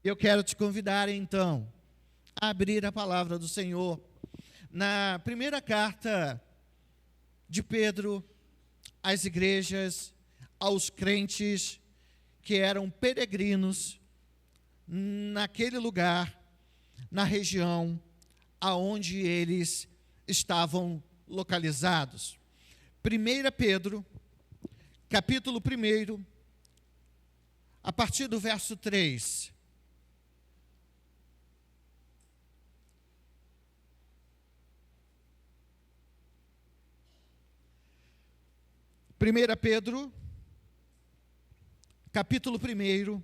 Eu quero te convidar, então, a abrir a palavra do Senhor na primeira carta de Pedro às igrejas, aos crentes que eram peregrinos naquele lugar, na região aonde eles estavam localizados. 1 Pedro, capítulo 1, a partir do verso 3. Primeira Pedro, capítulo 1,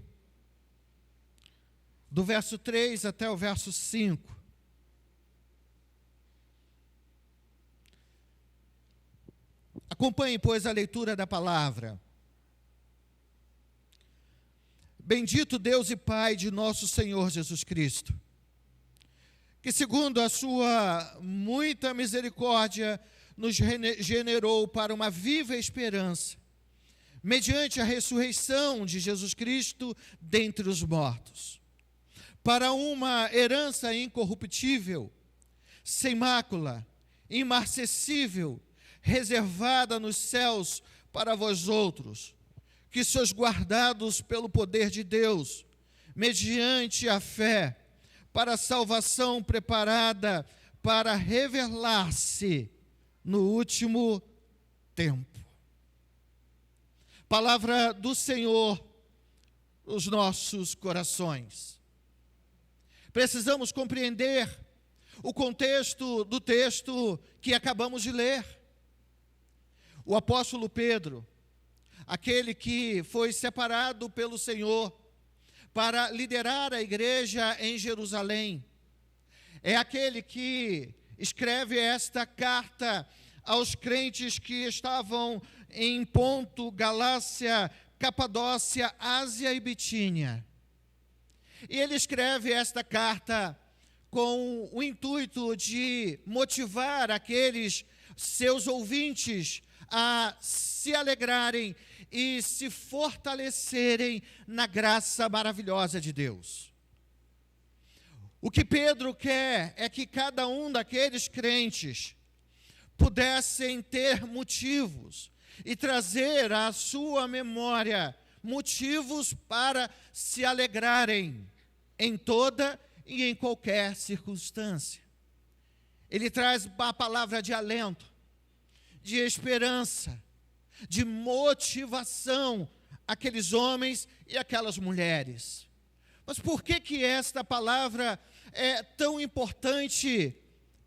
do verso 3 até o verso 5. Acompanhe, pois, a leitura da palavra. Bendito Deus e Pai de nosso Senhor Jesus Cristo, que segundo a sua muita misericórdia nos regenerou para uma viva esperança, mediante a ressurreição de Jesus Cristo dentre os mortos, para uma herança incorruptível, sem mácula, imarcessível, reservada nos céus para vós outros, que sois guardados pelo poder de Deus, mediante a fé, para a salvação preparada para revelar-se no último tempo. Palavra do Senhor, os nossos corações. Precisamos compreender o contexto do texto que acabamos de ler. O apóstolo Pedro, aquele que foi separado pelo Senhor para liderar a igreja em Jerusalém, é aquele que escreve esta carta aos crentes que estavam em Ponto, Galácia, Capadócia, Ásia e Bitínia. E ele escreve esta carta com o intuito de motivar aqueles seus ouvintes a se alegrarem e se fortalecerem na graça maravilhosa de Deus. O que Pedro quer é que cada um daqueles crentes pudessem ter motivos e trazer à sua memória motivos para se alegrarem em toda e em qualquer circunstância. Ele traz a palavra de alento, de esperança, de motivação àqueles homens e aquelas mulheres. Mas por que esta palavra é tão importante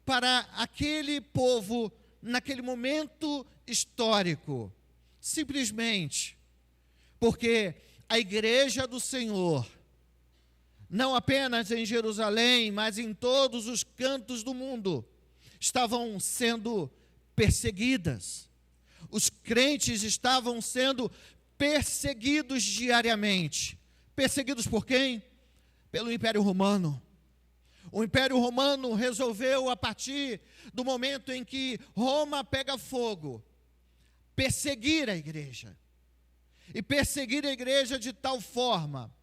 para aquele povo naquele momento histórico? Simplesmente porque a igreja do Senhor, não apenas em Jerusalém, mas em todos os cantos do mundo, estavam sendo perseguidas. Os crentes estavam sendo perseguidos diariamente. Perseguidos por quem? Pelo Império Romano. O Império Romano resolveu, a partir do momento em que Roma pega fogo, perseguir a igreja. E perseguir a igreja de tal forma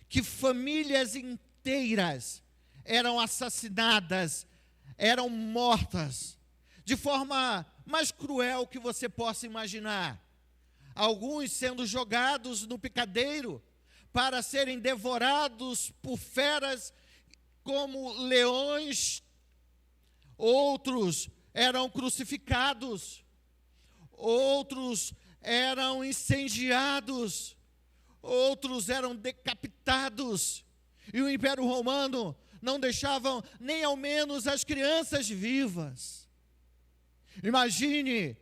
que famílias inteiras eram assassinadas, eram mortas, de forma mais cruel que você possa imaginar. Alguns sendo jogados no picadeiro para serem devorados por feras como leões. Outros eram crucificados, outros eram incendiados, outros eram decapitados. E o Império Romano não deixava nem ao menos as crianças vivas. Imagine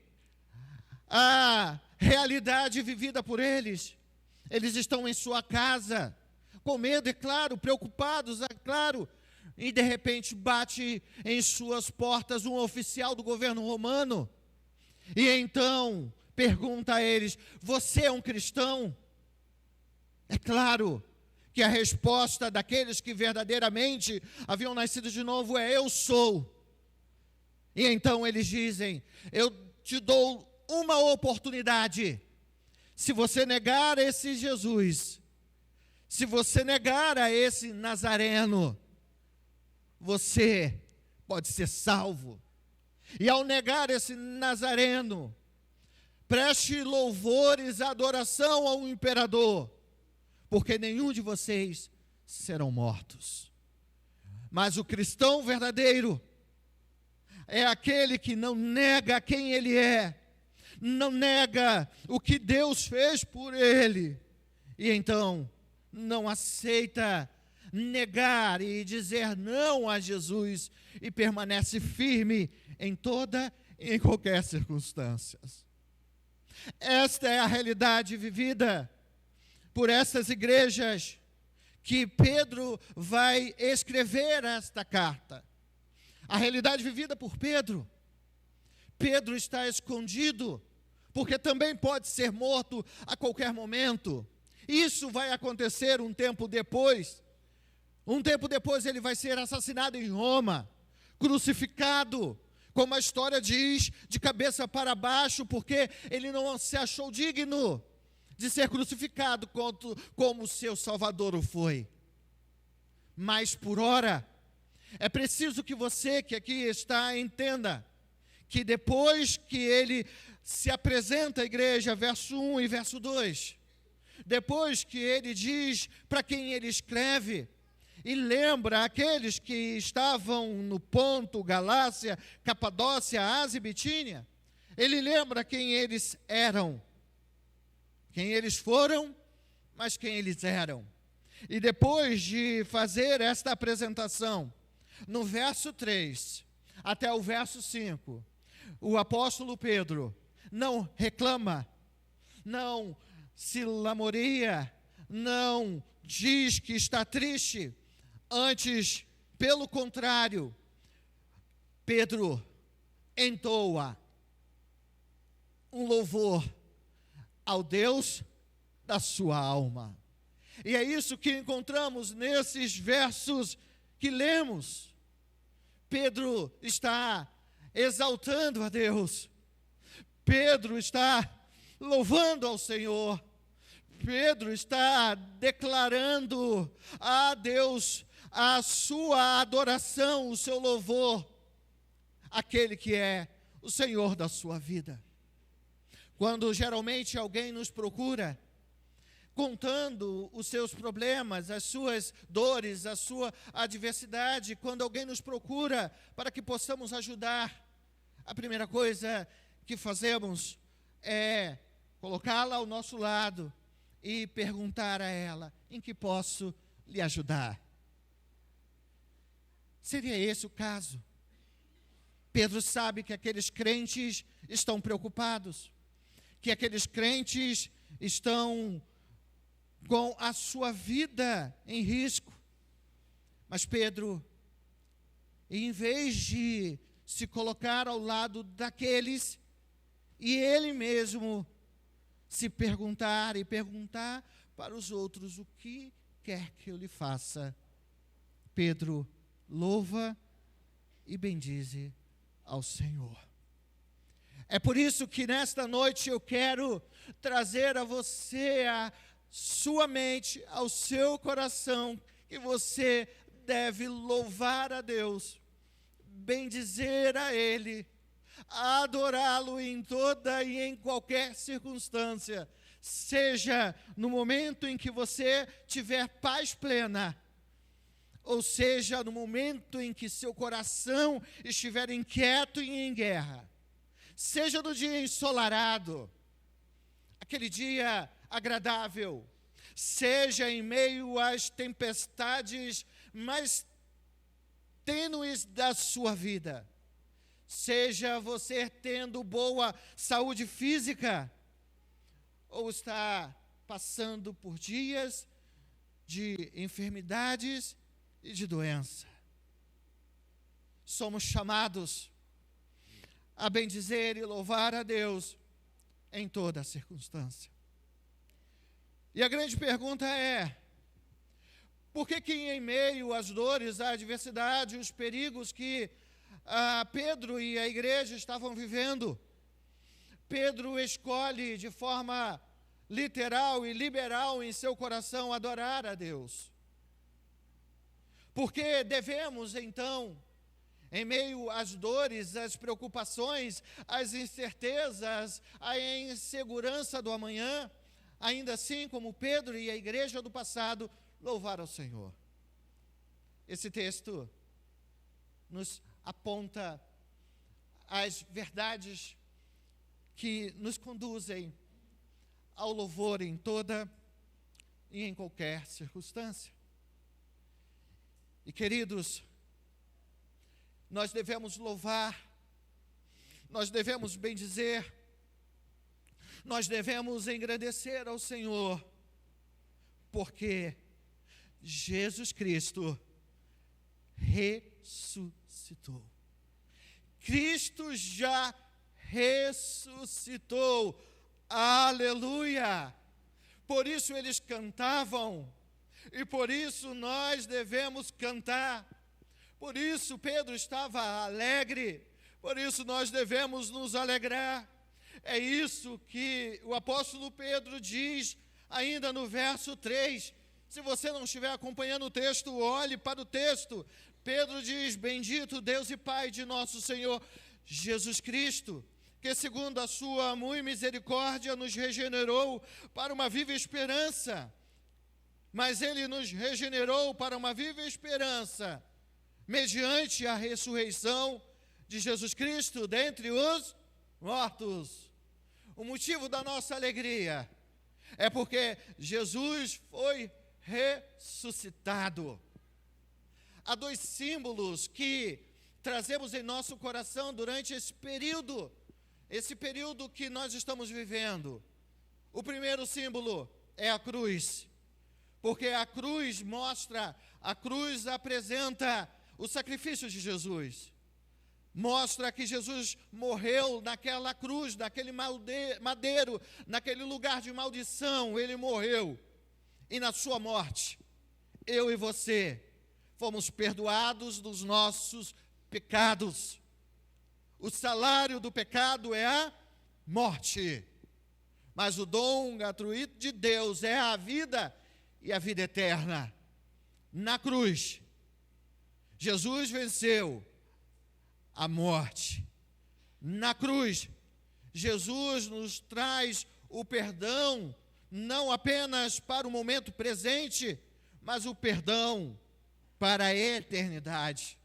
a realidade vivida por eles. Eles estão em sua casa, com medo, é claro, preocupados, é claro, e de repente bate em suas portas um oficial do governo romano, e então pergunta a eles: você é um cristão? É claro que a resposta daqueles que verdadeiramente haviam nascido de novo é: eu sou. E então eles dizem: eu te dou uma oportunidade. Se você negar esse Jesus, Se você negar a esse Nazareno, você pode ser salvo. E ao negar esse Nazareno, preste louvores e adoração ao imperador, porque nenhum de vocês serão mortos. Mas o cristão verdadeiro é aquele que não nega quem ele é, não nega o que Deus fez por ele, e então não aceita negar e dizer não a Jesus e permanece firme em toda e em qualquer circunstância. Esta é a realidade vivida por essas igrejas que Pedro vai escrever esta carta. A realidade vivida por Pedro. Pedro está escondido, porque também pode ser morto a qualquer momento. Isso vai acontecer um tempo depois. Um tempo depois ele vai ser assassinado em Roma, crucificado, como a história diz, de cabeça para baixo, porque ele não se achou digno de ser crucificado como seu Salvador o foi. Mas por ora, é preciso que você que aqui está entenda que depois que ele se apresenta à igreja, verso 1 e verso 2, depois que ele diz para quem ele escreve, e lembra aqueles que estavam no Ponto, Galácia, Capadócia, Ásia e Bitínia, ele lembra quem eles eram, quem eles foram, mas quem eles eram. E depois de fazer esta apresentação, no verso 3 até o verso 5, o apóstolo Pedro não reclama, não se lamoreia, não diz que está triste. Antes, pelo contrário, Pedro entoa um louvor ao Deus da sua alma. E é isso que encontramos nesses versos que lemos. Pedro está exaltando a Deus. Pedro está louvando ao Senhor. Pedro está declarando a Deus a sua adoração, o seu louvor, aquele que é o Senhor da sua vida. Quando geralmente alguém nos procura, contando os seus problemas, as suas dores, a sua adversidade, quando alguém nos procura para que possamos ajudar, a primeira coisa que fazemos é colocá-la ao nosso lado e perguntar a ela: em que posso lhe ajudar? Seria esse o caso? Pedro sabe que aqueles crentes estão preocupados, que aqueles crentes estão com a sua vida em risco. Mas Pedro, em vez de se colocar ao lado daqueles, e ele mesmo se perguntar para os outros: o que quer que eu lhe faça? Pedro louva e bendize ao Senhor. É por isso que nesta noite eu quero trazer a você, a sua mente, ao seu coração, que você deve louvar a Deus, bendizer a Ele, adorá-lo em toda e em qualquer circunstância, seja no momento em que você tiver paz plena, ou seja, no momento em que seu coração estiver inquieto e em guerra, seja no dia ensolarado, aquele dia agradável, seja em meio às tempestades mais tênues da sua vida, seja você tendo boa saúde física, ou está passando por dias de enfermidades e de doença. Somos chamados a bendizer e louvar a Deus em toda circunstância. E a grande pergunta é: por que em meio às dores, à adversidade, os perigos que Pedro e a igreja estavam vivendo, Pedro escolhe de forma literal e liberal em seu coração adorar a Deus. Porque devemos, então, em meio às dores, às preocupações, às incertezas, à insegurança do amanhã, ainda assim como Pedro e a igreja do passado, louvar ao Senhor. Esse texto nos aponta as verdades que nos conduzem ao louvor em toda e em qualquer circunstância. E queridos, nós devemos louvar, nós devemos bendizer, nós devemos engrandecer ao Senhor, porque Jesus Cristo ressuscitou. Cristo já ressuscitou. Aleluia! Por isso eles cantavam, e por isso nós devemos cantar. Por isso Pedro estava alegre, por isso nós devemos nos alegrar. É isso que o apóstolo Pedro diz ainda no verso 3. Se você não estiver acompanhando o texto, olhe para o texto. Pedro diz: bendito Deus e Pai de nosso Senhor Jesus Cristo, que segundo a sua muito misericórdia nos regenerou para uma viva esperança. Mas Ele nos regenerou para uma viva esperança, mediante a ressurreição de Jesus Cristo dentre os mortos. O motivo da nossa alegria é porque Jesus foi ressuscitado. Há dois símbolos que trazemos em nosso coração durante esse período que nós estamos vivendo. O primeiro símbolo é a cruz, porque a cruz apresenta o sacrifício de Jesus. Mostra que Jesus morreu naquela cruz, naquele madeiro, naquele lugar de maldição, Ele morreu. E na sua morte, eu e você fomos perdoados dos nossos pecados. O salário do pecado é a morte, mas o dom gratuito de Deus é a vida e a vida eterna. Na cruz, Jesus venceu a morte. Na cruz, Jesus nos traz o perdão, não apenas para o momento presente, mas o perdão para a eternidade.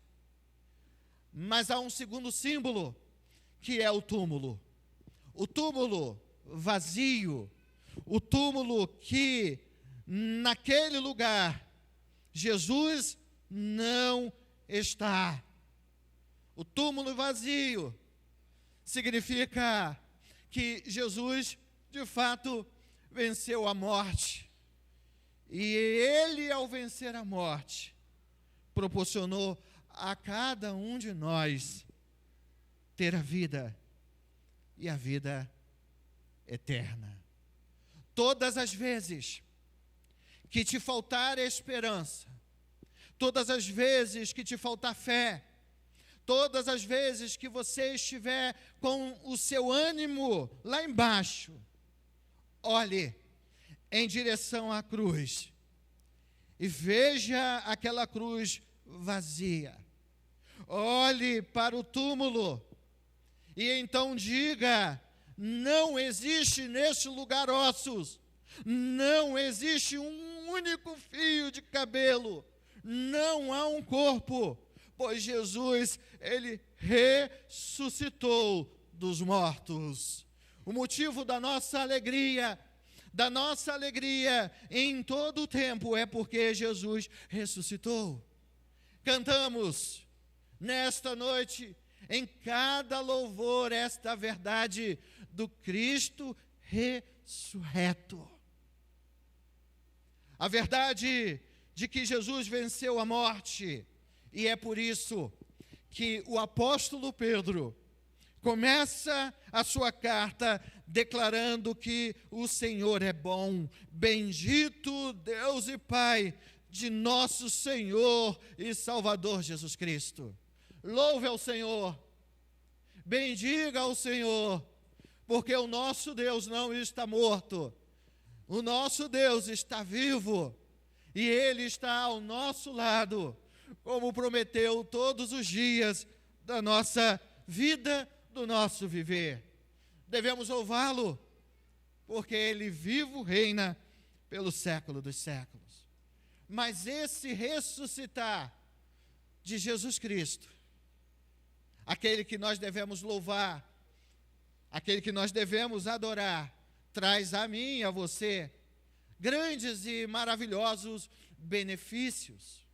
Mas há um segundo símbolo, que é o túmulo. O túmulo vazio, o túmulo que naquele lugar Jesus não está. O túmulo vazio significa que Jesus, de fato, venceu a morte. E Ele, ao vencer a morte, proporcionou a cada um de nós ter a vida e a vida eterna. Todas as vezes que te faltar esperança, todas as vezes que te faltar fé, todas as vezes que você estiver com o seu ânimo lá embaixo, olhe em direção à cruz e veja aquela cruz vazia. Olhe para o túmulo e então diga: não existe neste lugar ossos, não existe um único fio de cabelo, não há um corpo, pois Jesus, Ele ressuscitou dos mortos. O motivo da nossa alegria em todo o tempo é porque Jesus ressuscitou. Cantamos nesta noite, em cada louvor, esta verdade do Cristo ressurreto. A verdade de que Jesus venceu a morte, e é por isso que o apóstolo Pedro começa a sua carta declarando que o Senhor é bom. Bendito Deus e Pai de nosso Senhor e Salvador Jesus Cristo. Louve ao Senhor, bendiga ao Senhor, porque o nosso Deus não está morto, O nosso Deus está vivo e Ele está ao nosso lado, como prometeu todos os dias da nossa vida, do nosso viver. Devemos louvá-lo, porque Ele vivo reina pelo século dos séculos. Mas esse ressuscitar de Jesus Cristo, aquele que nós devemos louvar, aquele que nós devemos adorar, traz a mim e a você grandes e maravilhosos benefícios.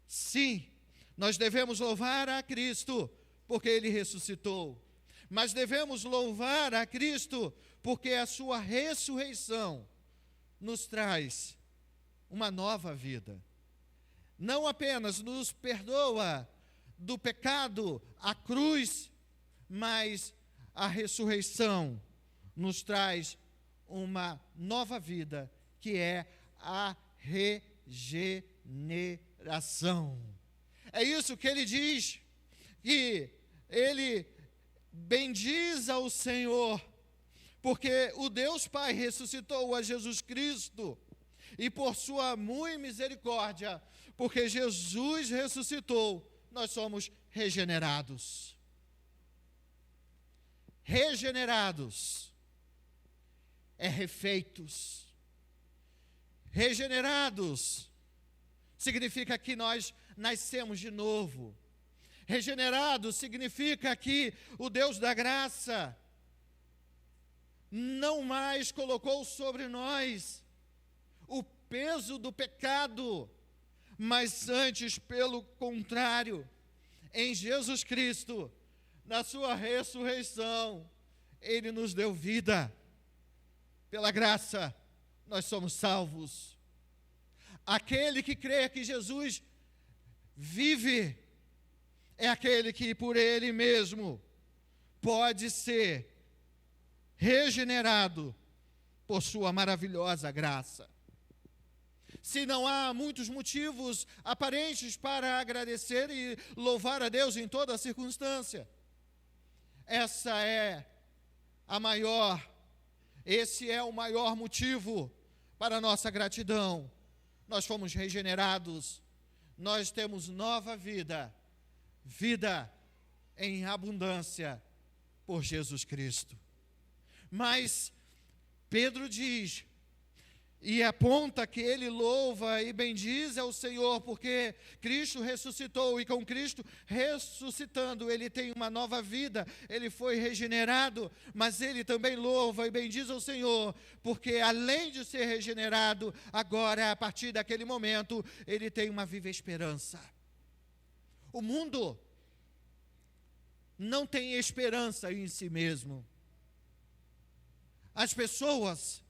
Sim, nós devemos louvar a Cristo, porque Ele ressuscitou. Mas devemos louvar a Cristo, porque a sua ressurreição nos traz uma nova vida. Não apenas nos perdoa do pecado, a cruz, mas a ressurreição nos traz uma nova vida, que é a regeneração. É isso que ele diz, que ele bendiz ao Senhor, porque o Deus Pai ressuscitou a Jesus Cristo, e por sua muito misericórdia, porque Jesus ressuscitou, nós somos regenerados. Regenerados é refeitos. Regenerados significa que nós nascemos de novo. Regenerado significa que o Deus da graça não mais colocou sobre nós o peso do pecado, mas antes, pelo contrário, em Jesus Cristo, na sua ressurreição, Ele nos deu vida. Pela graça, nós somos salvos. Aquele que crê que Jesus vive, é aquele que por Ele mesmo pode ser regenerado por sua maravilhosa graça. Se não há muitos motivos aparentes para agradecer e louvar a Deus em toda circunstância, esse é o maior motivo para a nossa gratidão. Nós fomos regenerados, nós temos nova vida, vida em abundância por Jesus Cristo. Mas Pedro diz, e aponta que ele louva e bendiz ao Senhor, porque Cristo ressuscitou, e com Cristo ressuscitando, ele tem uma nova vida, ele foi regenerado, mas ele também louva e bendiz ao Senhor, porque além de ser regenerado, agora, a partir daquele momento, ele tem uma viva esperança. O mundo não tem esperança em si mesmo. As pessoas,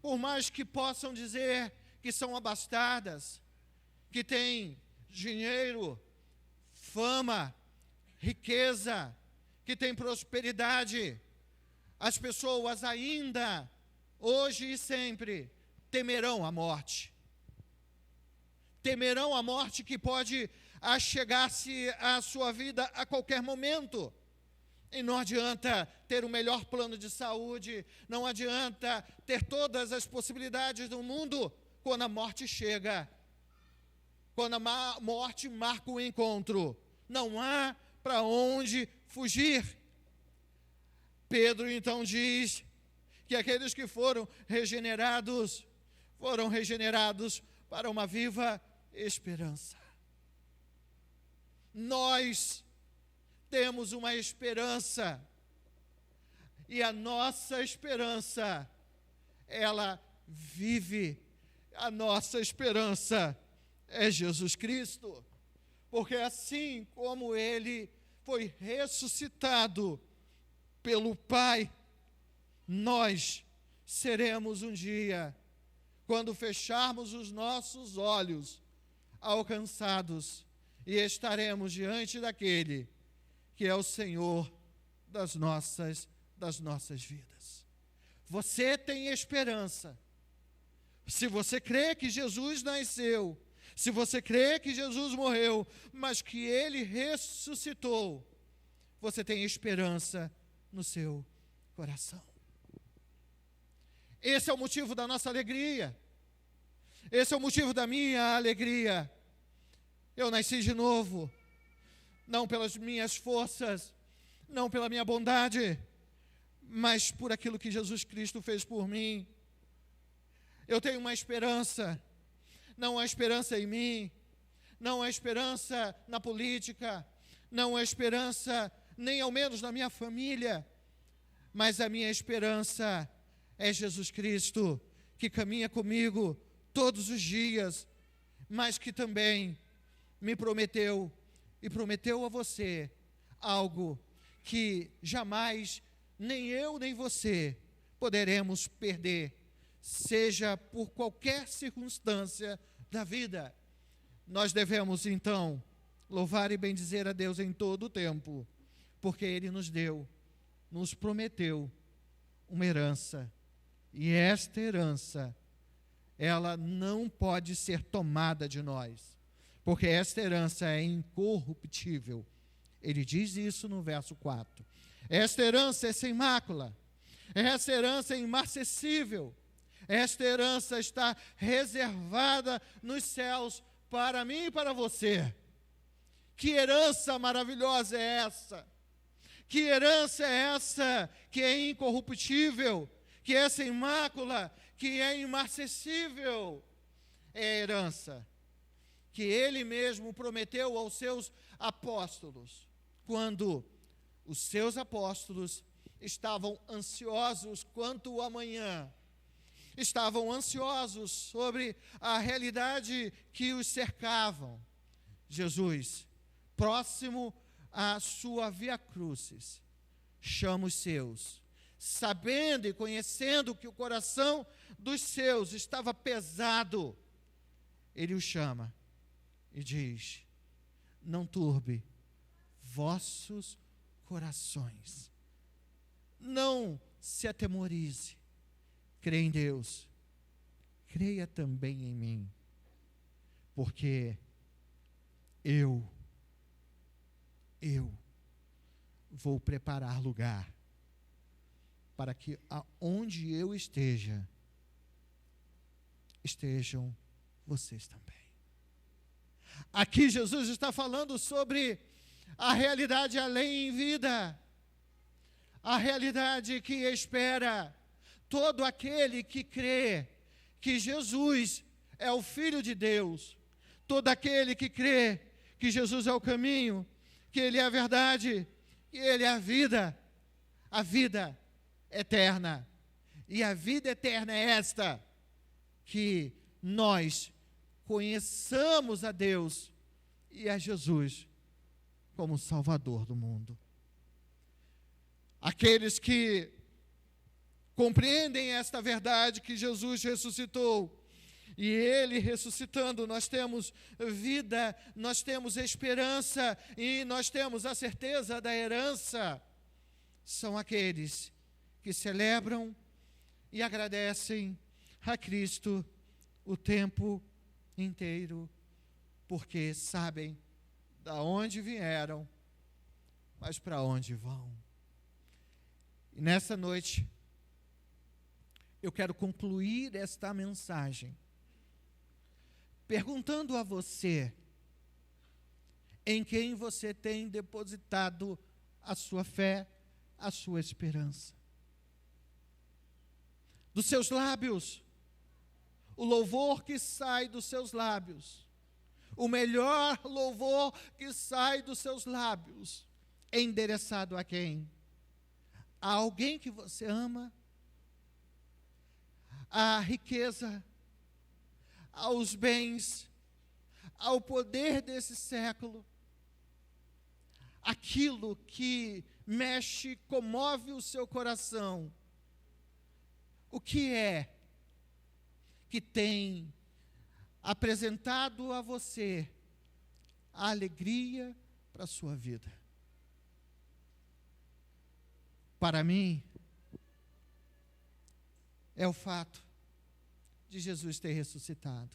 por mais que possam dizer que são abastadas, que têm dinheiro, fama, riqueza, que têm prosperidade, as pessoas ainda, hoje e sempre, temerão a morte. Temerão a morte que pode achegar-se à sua vida a qualquer momento. E não adianta ter o melhor plano de saúde, não adianta ter todas as possibilidades do mundo, quando a morte chega, quando a morte marca o encontro, não há para onde fugir. Pedro então diz que aqueles que foram regenerados para uma viva esperança. Nós temos uma esperança, e a nossa esperança, ela vive. A nossa esperança é Jesus Cristo, porque assim como Ele foi ressuscitado pelo Pai, nós seremos um dia, quando fecharmos os nossos olhos, alcançados, e estaremos diante daquele que é o Senhor das nossas vidas. Você tem esperança. Se você crê que Jesus nasceu, se você crê que Jesus morreu, mas que Ele ressuscitou, você tem esperança no seu coração. Esse é o motivo da nossa alegria. Esse é o motivo da minha alegria. Eu nasci de novo, não pelas minhas forças, não pela minha bondade, mas por aquilo que Jesus Cristo fez por mim. Eu tenho uma esperança, não há esperança em mim, não há esperança na política, não há esperança nem ao menos na minha família, mas a minha esperança é Jesus Cristo, que caminha comigo todos os dias, mas que também me prometeu e prometeu a você algo que jamais nem eu nem você poderemos perder, seja por qualquer circunstância da vida. Nós devemos então louvar e bendizer a Deus em todo o tempo, porque Ele nos prometeu uma herança, e esta herança, ela não pode ser tomada de nós, porque esta herança é incorruptível. Ele diz isso no verso 4. Esta herança é sem mácula, esta herança é imarcessível, esta herança está reservada nos céus para mim e para você. Que herança maravilhosa é essa? Que herança é essa que é incorruptível, que é sem mácula, que é imarcessível? É a herança que Ele mesmo prometeu aos seus apóstolos, quando os seus apóstolos estavam ansiosos quanto ao amanhã, estavam ansiosos sobre a realidade que os cercavam. Jesus, próximo à sua via crucis, chama os seus, sabendo e conhecendo que o coração dos seus estava pesado, Ele os chama e diz: não turbe vossos corações, não se atemorize, crê em Deus, creia também em mim, porque eu vou preparar lugar para que aonde eu esteja, estejam vocês também. Aqui Jesus está falando sobre a realidade além em vida, a realidade que espera todo aquele que crê que Jesus é o Filho de Deus, todo aquele que crê que Jesus é o caminho, que Ele é a verdade, que Ele é a vida eterna. E a vida eterna é esta, que nós conheçamos a Deus e a Jesus como Salvador do mundo. Aqueles que compreendem esta verdade, que Jesus ressuscitou, e Ele ressuscitando, nós temos vida, nós temos esperança e nós temos a certeza da herança, são aqueles que celebram e agradecem a Cristo o tempo inteiro, porque sabem da onde vieram, mas para onde vão. E nessa noite, eu quero concluir esta mensagem perguntando a você, em quem você tem depositado a sua fé, a sua esperança. Dos seus lábios, o louvor que sai dos seus lábios, o melhor louvor que sai dos seus lábios, é endereçado a quem? A alguém que você ama, à riqueza, aos bens, ao poder desse século, aquilo que mexe, comove o seu coração. O que é que tem apresentado a você a alegria para a sua vida? Para mim, é o fato de Jesus ter ressuscitado.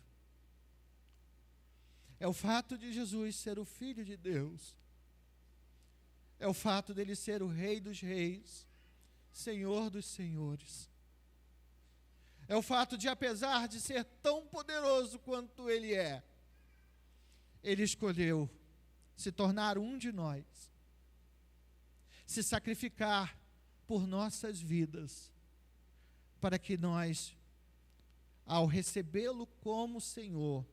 É o fato de Jesus ser o Filho de Deus. É o fato dele ser o Rei dos Reis, Senhor dos Senhores. É o fato de, apesar de ser tão poderoso quanto Ele é, Ele escolheu se tornar um de nós, se sacrificar por nossas vidas, para que nós, ao recebê-lo como Senhor,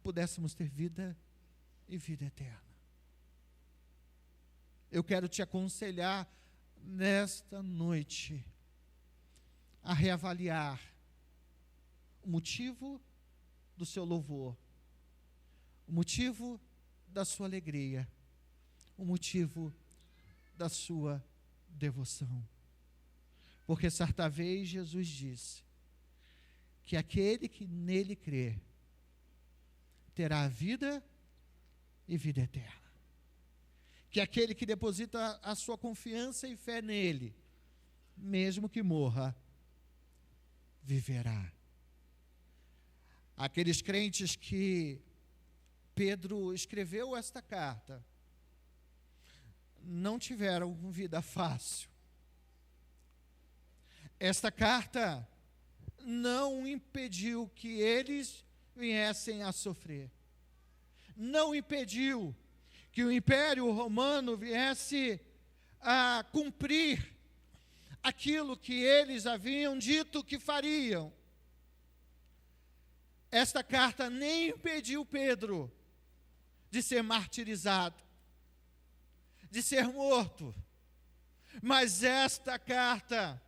pudéssemos ter vida e vida eterna. Eu quero te aconselhar nesta noite a reavaliar o motivo do seu louvor, o motivo da sua alegria, o motivo da sua devoção. Porque certa vez Jesus disse que aquele que nele crê terá vida e vida eterna. Que aquele que deposita a sua confiança e fé nele, mesmo que morra, viverá. Aqueles crentes que Pedro escreveu esta carta não tiveram vida fácil. Esta carta não impediu que eles viessem a sofrer. Não impediu que o Império Romano viesse a cumprir aquilo que eles haviam dito que fariam. Esta carta nem impediu Pedro de ser martirizado, de ser morto, mas esta carta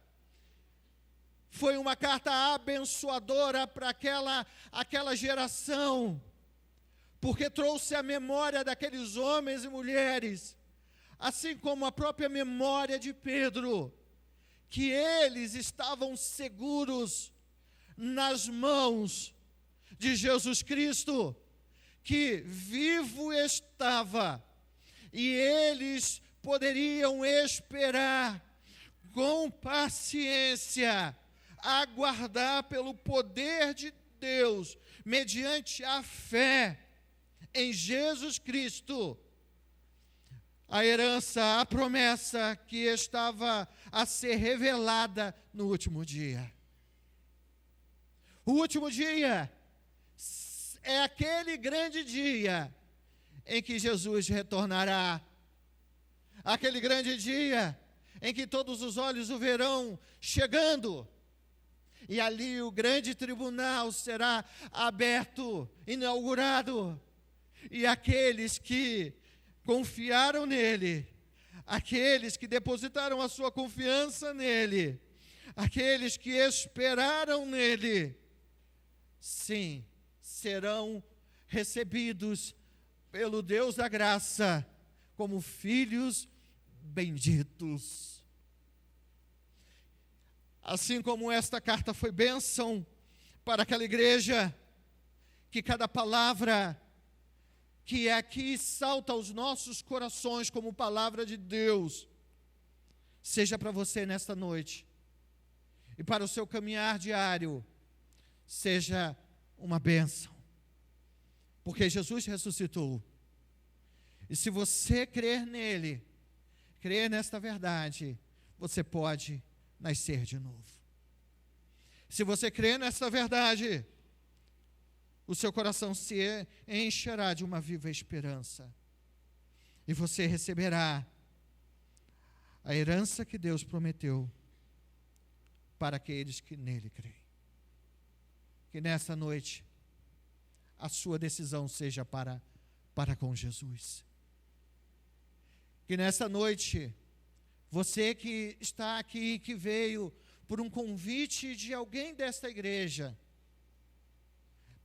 foi uma carta abençoadora para aquela geração, porque trouxe a memória daqueles homens e mulheres, assim como a própria memória de Pedro, que eles estavam seguros nas mãos de Jesus Cristo, que vivo estava, e eles poderiam esperar com paciência, aguardar pelo poder de Deus, mediante a fé em Jesus Cristo, a herança, a promessa que estava a ser revelada no último dia. O último dia é aquele grande dia em que Jesus retornará. Aquele grande dia em que todos os olhos o verão chegando. E ali o grande tribunal será aberto, inaugurado. E aqueles que confiaram nele, aqueles que depositaram a sua confiança nele, aqueles que esperaram nele, sim, serão recebidos pelo Deus da graça como filhos benditos. Assim como esta carta foi bênção para aquela igreja, que cada palavra que aqui salta aos nossos corações como palavra de Deus, seja para você nesta noite, e para o seu caminhar diário, seja uma bênção, porque Jesus ressuscitou, e se você crer nele, crer nesta verdade, você pode nascer de novo. Se você crer nesta verdade, o seu coração se encherá de uma viva esperança, e você receberá a herança que Deus prometeu para aqueles que nele creem. Que nessa noite a sua decisão seja para com Jesus. Que nessa noite, você que está aqui, que veio por um convite de alguém desta igreja,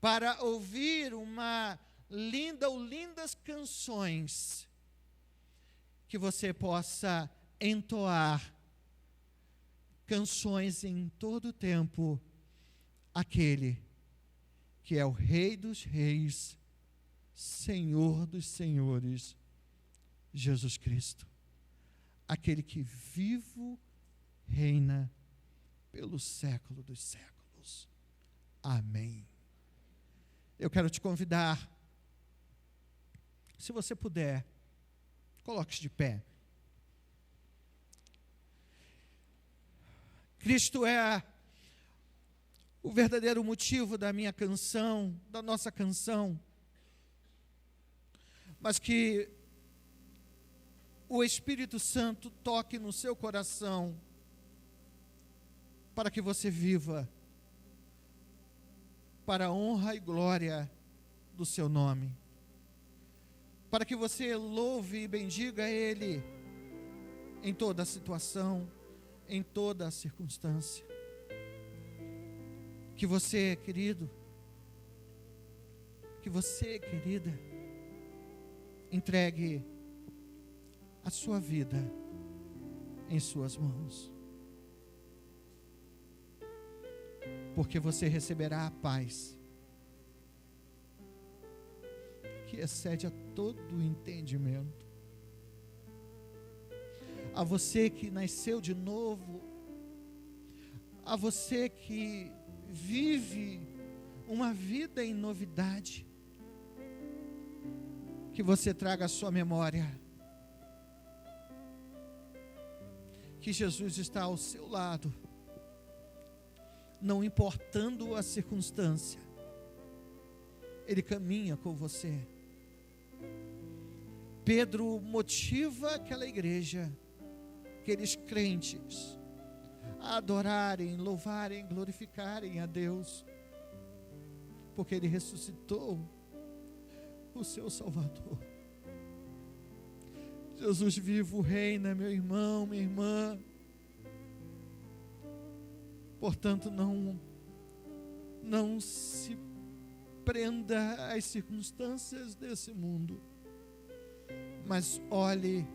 para ouvir uma linda ou lindas canções, que você possa entoar canções em todo o tempo, aquele que é o Rei dos Reis, Senhor dos Senhores, Jesus Cristo, aquele que vivo reina pelo século dos séculos. Amém. Eu quero te convidar, se você puder, coloque-se de pé. Cristo é o verdadeiro motivo da minha canção, da nossa canção, mas que o Espírito Santo toque no seu coração, para que você viva para a honra e glória do seu nome, para que você louve e bendiga Ele em toda a situação, em toda a circunstância. Que você, querido, que você, querida, entregue a sua vida em suas mãos, porque você receberá a paz que excede a todo o entendimento. A você que nasceu de novo, a você que vive uma vida em novidade, que você traga à sua memória que Jesus está ao seu lado, não importando a circunstância, Ele caminha com você. Pedro motiva aquela igreja, aqueles crentes, a adorarem, louvarem, glorificarem a Deus, porque Ele ressuscitou o seu Salvador. Jesus vivo reina, meu irmão, minha irmã. Portanto, não se prenda às circunstâncias desse mundo, mas olhe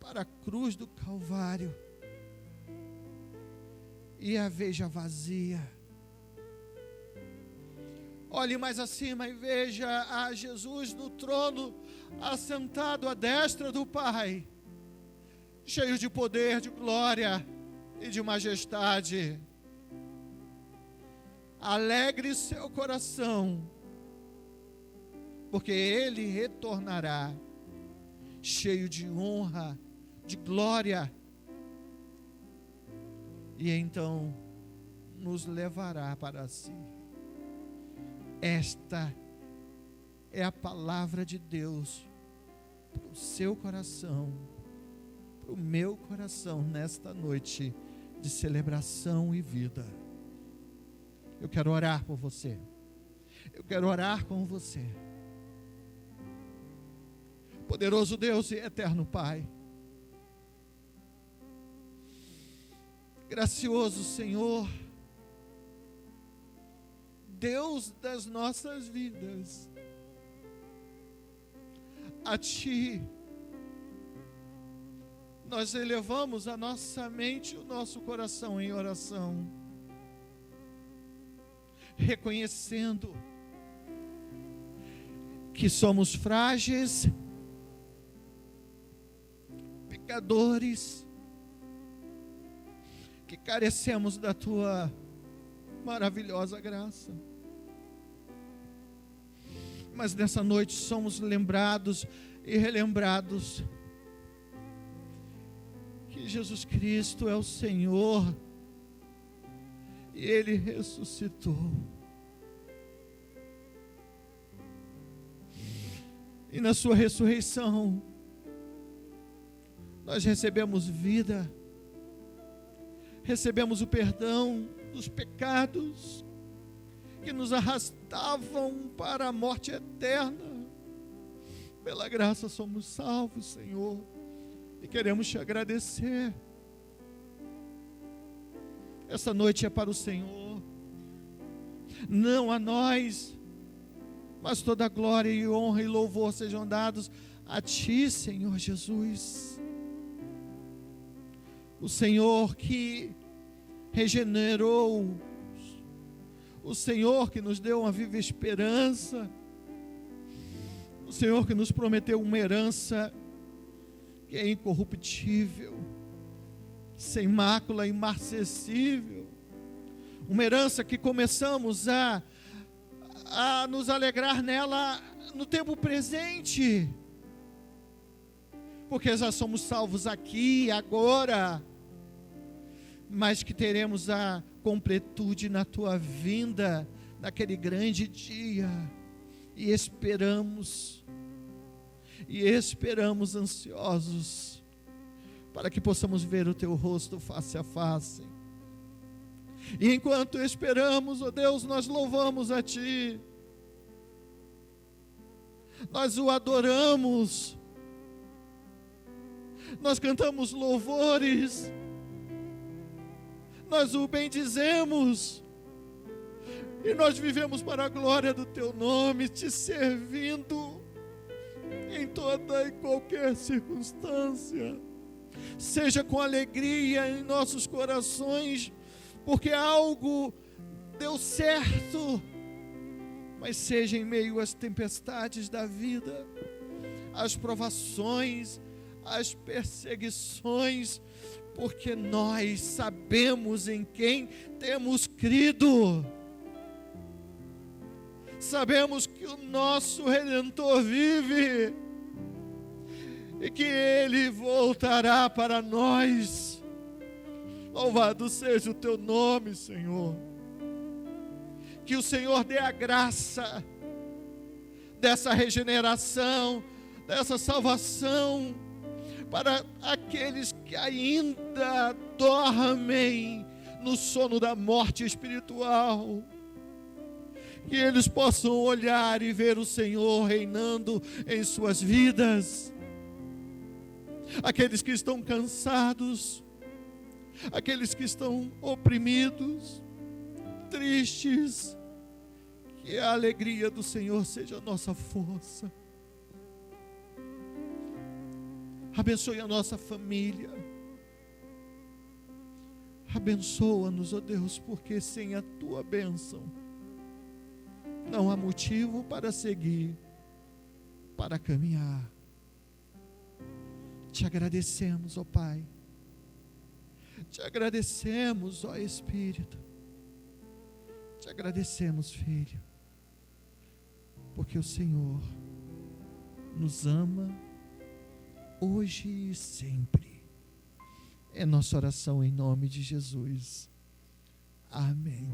para a cruz do Calvário e a veja vazia. Olhe mais acima e veja a Jesus no trono, assentado à destra do Pai, cheio de poder, de glória e de majestade. Alegre seu coração, porque Ele retornará, cheio de honra, de glória, e então nos levará para si. Esta é a palavra de Deus para o seu coração, para o meu coração, nesta noite de celebração e vida. Eu quero orar por você. Eu quero orar com você. Poderoso Deus e eterno Pai, gracioso Senhor, Deus das nossas vidas, a Ti nós elevamos a nossa mente e o nosso coração em oração, reconhecendo que somos frágeis, pecadores, que carecemos da Tua maravilhosa graça. Mas nessa noite somos lembrados e relembrados que Jesus Cristo é o Senhor e Ele ressuscitou. E na sua ressurreição nós recebemos vida, recebemos o perdão dos pecados que nos arrastavam para a morte eterna. Pela graça somos salvos, Senhor, e queremos Te agradecer. Essa noite é para o Senhor, não a nós, mas toda a glória e honra e louvor sejam dados a Ti, Senhor Jesus. O Senhor que regenerou, o Senhor que nos deu uma viva esperança, o Senhor que nos prometeu uma herança que é incorruptível, sem mácula, imarcessível, uma herança que começamos a nos alegrar nela no tempo presente, porque já somos salvos aqui, agora, mas que teremos a completude na tua vinda, naquele grande dia, e esperamos ansiosos, para que possamos ver o teu rosto face a face. E enquanto esperamos, ó Deus, nós louvamos a Ti, nós o adoramos, nós cantamos louvores, nós o bendizemos, e nós vivemos para a glória do Teu nome, Te servindo em toda e qualquer circunstância, seja com alegria em nossos corações, porque algo deu certo, mas seja em meio às tempestades da vida, às provações, às perseguições, porque nós sabemos em quem temos crido. Sabemos que o nosso Redentor vive e que Ele voltará para nós. Louvado seja o Teu nome, Senhor. Que o Senhor dê a graça dessa regeneração, dessa salvação, para aqueles que ainda dormem no sono da morte espiritual, que eles possam olhar e ver o Senhor reinando em suas vidas. Aqueles que estão cansados, aqueles que estão oprimidos, tristes, que a alegria do Senhor seja a nossa força. Abençoe a nossa família. Abençoa-nos, ó Deus, porque sem a Tua bênção não há motivo para seguir, para caminhar. Te agradecemos, ó Pai. Te agradecemos, ó Espírito. Te agradecemos, Filho, porque o Senhor nos ama hoje e sempre. É nossa oração em nome de Jesus. Amém.